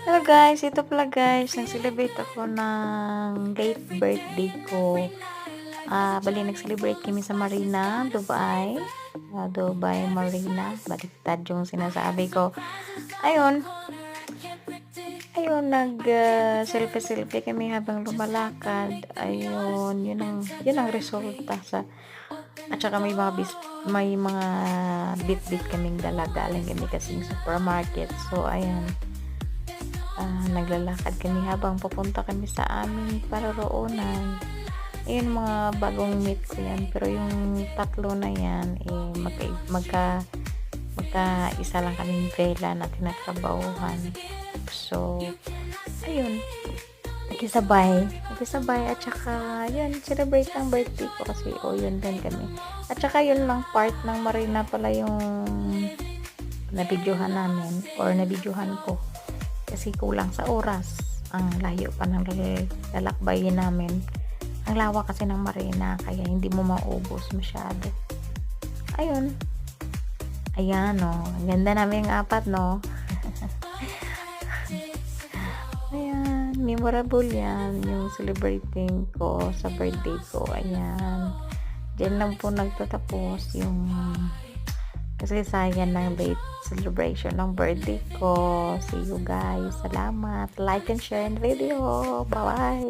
Hello guys, ito pala guys, nag-celebrate ako ng late birthday ko. Bali nag-celebrate kami sa Marina, Dubai. Dubai Marina, baliktad yung sinasabi ko. Ayun, ayun selfie-selfie kami habang lumalakad. Ayun, yun ang resulta sa at saka may mga bit-bit kaming dala galing kami kasing supermarket. So ayan, naglalakad kami habang papunta kami sa aming paroroonan. Ayun, mga bagong meet ko yan. Pero yung tatlo na yan, magka-isa lang kaming vela na tinatrabahuhan. So, ayun, nakisabay. At saka, yun, celebrate ng birthday ko kasi, yun din kami. At saka, yun lang part ng Marina pala yung nabidyohan namin or nabidyohan ko. Kasi kulang sa oras. Ang layo pa ng lalakbayin namin. Ang lawak kasi ng Marina, kaya hindi mo maubos masyado. Ayun. Ayan, no. Ang ganda namin yung apat, no. Ayan. Memorable yan. Yung celebrating ko sa birthday ko. Ayan. Diyan lang po nagtatapos yung kasi sayang ng late celebration ng birthday ko. See you guys. Salamat. Like and share the video. Bye-bye.